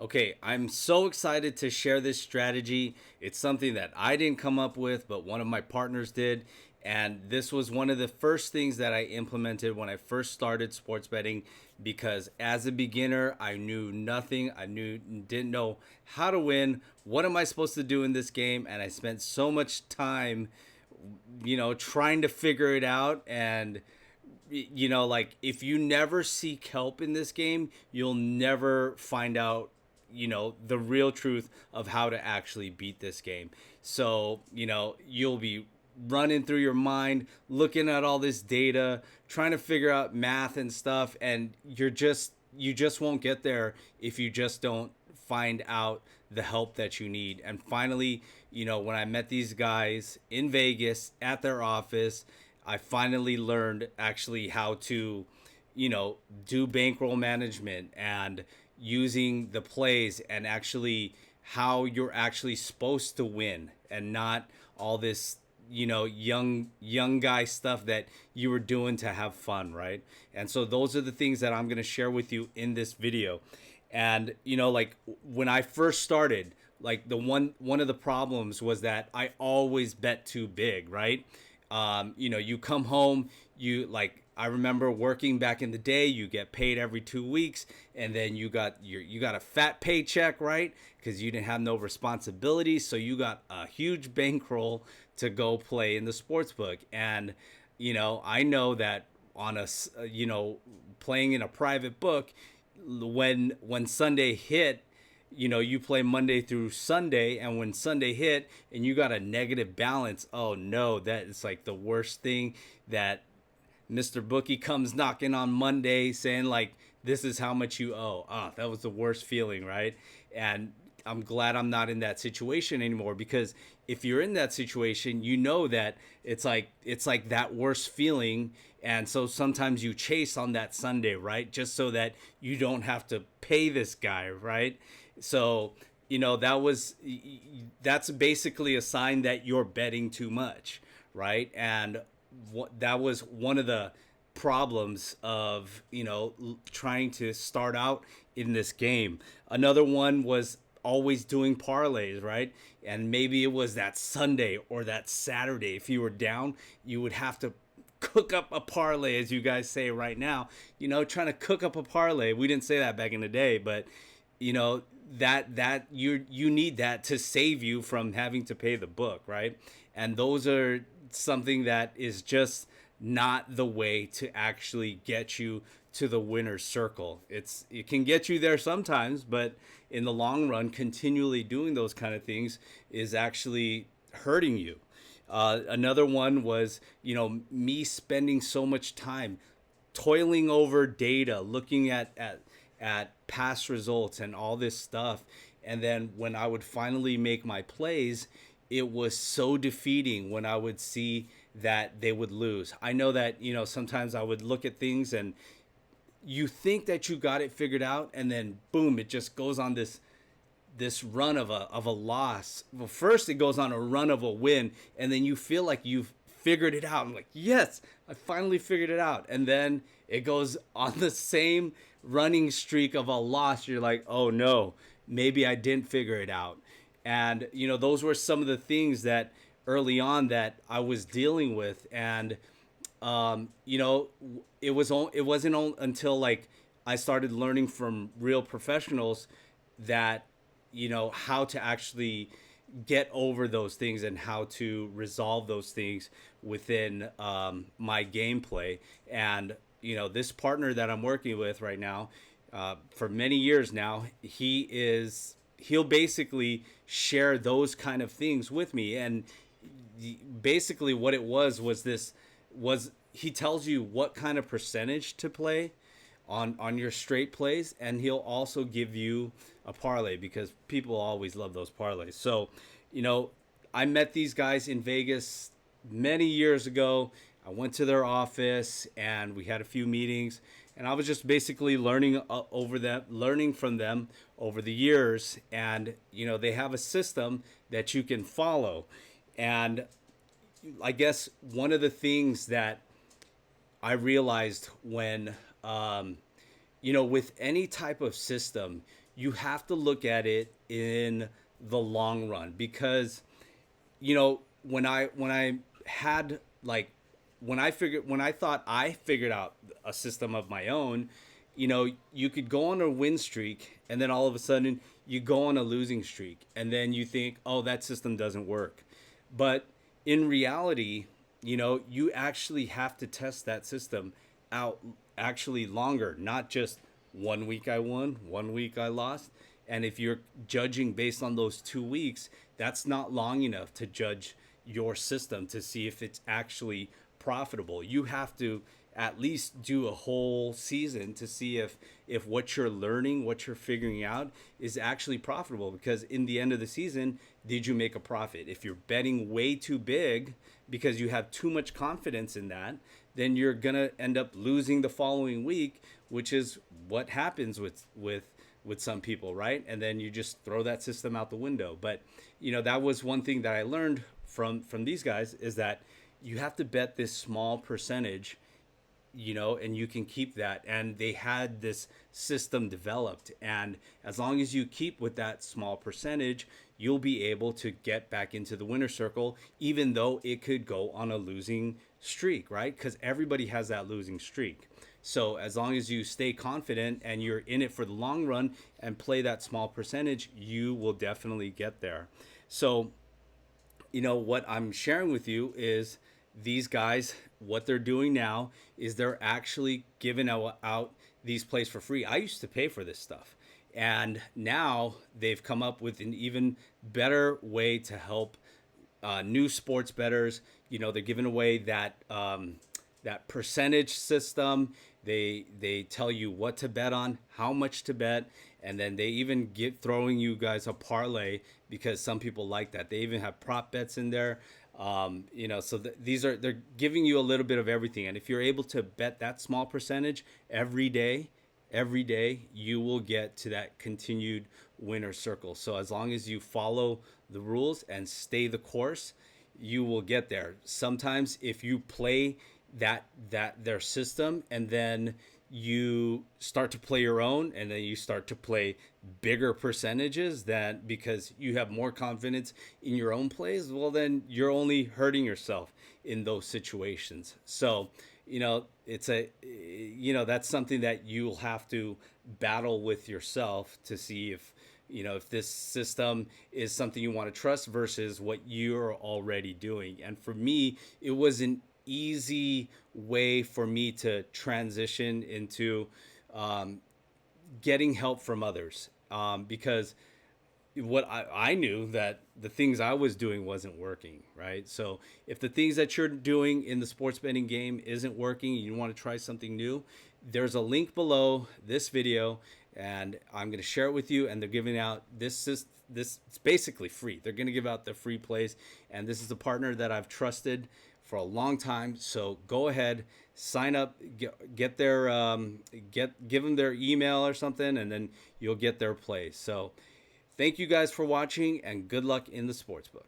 Okay, I'm so excited to share this strategy. It's something that I didn't come up with, but one of my partners did. And this was one of the first things that I implemented when I first started sports betting because as a beginner, I knew nothing. Didn't know how to win. What am I supposed to do in this game? And I spent so much time, trying to figure it out. And like if you never seek help in this game, you'll never find out the real truth of how to actually beat this game. So you'll be running through your mind looking at all this data, trying to figure out math and stuff, and you just won't get there if you just don't find out the help that you need. And finally, when I met these guys in Vegas at their office, I finally learned actually how to, do bankroll management and using the plays and actually how you're actually supposed to win and not all this, young guy stuff that you were doing to have fun, right? And so those are the things that I'm going to share with you in this video. And like when I first started, like one of the problems was that I always bet too big, right? You come home, I remember working back in the day, you get paid every 2 weeks, and then you got a fat paycheck, right? Because you didn't have no responsibilities, so you got a huge bankroll to go play in the sports book. And I know that on playing in a private book, when Sunday hit, you play Monday through Sunday, and when Sunday hit and you got a negative balance, oh no, that is like the worst thing. That Mr. Bookie comes knocking on Monday saying like, this is how much you owe. That was the worst feeling, right? And I'm glad I'm not in that situation anymore, because if you're in that situation, you know that it's like that worst feeling. And so sometimes you chase on that Sunday, right? Just so that you don't have to pay this guy, right? So, that's basically a sign that you're betting too much, right? And that was one of the problems of, trying to start out in this game. Another one was always doing parlays, right? And maybe it was that Sunday or that Saturday. If you were down, you would have to cook up a parlay, as you guys say right now, trying to cook up a parlay. We didn't say that back in the day, but that you need that to save you from having to pay the book, right? And those are something that is just not the way to actually get you to the winner's circle. It can get you there sometimes, but in the long run, continually doing those kind of things is actually hurting you. Another one was, me spending so much time toiling over data, looking at past results and all this stuff. And then when I would finally make my plays, it was so defeating when I would see that they would lose. I know that, sometimes I would look at things and you think that you got it figured out, and then boom, it just goes on this run of a loss. Well, first it goes on a run of a win, and then you feel like you've figured it out. I'm like, yes, I finally figured it out. And then it goes on the same running streak of a loss. You're like, oh no, maybe I didn't figure it out. And those were some of the things that early on that I was dealing with. And it wasn't until like I started learning from real professionals that how to actually get over those things and how to resolve those things within my gameplay. And this partner that I'm working with right now, for many years now, he'll basically share those kind of things with me. And basically what it was he tells you what kind of percentage to play on your straight plays, and he'll also give you a parlay, because people always love those parlays. So I met these guys in Vegas many years ago. I went to their office and we had a few meetings, and I was just basically learning from them over the years. And they have a system that you can follow. And I guess one of the things that I realized when with any type of system, you have to look at it in the long run, because you know, when I had like when I thought I figured out a system of my own, you know, you could go on a win streak and then all of a sudden you go on a losing streak and then you think, "Oh, that system doesn't work." But in reality, you know, you actually have to test that system out actually longer, not just 1 week I won, 1 week I lost. And if you're judging based on those 2 weeks, that's not long enough to judge your system to see if it's actually profitable. You have to at least do a whole season to see if what you're learning, what you're figuring out is actually profitable, because in the end of the season, did you make a profit? If you're betting way too big because you have too much confidence in that, then you're going to end up losing the following week, which is what happens with some people, right? And then you just throw that system out the window. But you know, that was one thing that I learned from these guys, is that you have to bet this small percentage, you know, and you can keep that. And they had this system developed, and as long as you keep with that small percentage, you'll be able to get back into the winner circle, even though it could go on a losing streak, right? Because everybody has that losing streak. So as long as you stay confident and you're in it for the long run and play that small percentage, you will definitely get there. So, you know, what I'm sharing with you is these guys, what they're doing now is they're actually giving out these plays for free. I used to pay for this stuff. And now they've come up with an even better way to help new sports bettors. You know, they're giving away that percentage system. They tell you what to bet on, how much to bet, and then they even get throwing you guys a parlay, because some people like that. They even have prop bets in there. You know, so they're giving you a little bit of everything. And if you're able to bet that small percentage every day, you will get to that continued winner circle. So as long as you follow the rules and stay the course, you will get there. Sometimes if you play that their system and then you start to play your own, and then you start to play bigger percentages, that because you have more confidence in your own plays, well, then you're only hurting yourself in those situations. So you know, that's something that you'll have to battle with yourself to see if, you know, if this system is something you want to trust versus what you're already doing. And for me, it was an easy way for me to transition into getting help from others, because what I knew that the things I was doing wasn't working, right? So if the things that you're doing in the sports betting game isn't working, you want to try something new, there's a link below this video, and I'm going to share it with you. And they're giving out this it's basically free. They're going to give out the free plays, and this is a partner that I've trusted for a long time. So go ahead, sign up, get their give them their email or something, and then you'll get their plays. So thank you guys for watching, and good luck in the sportsbook.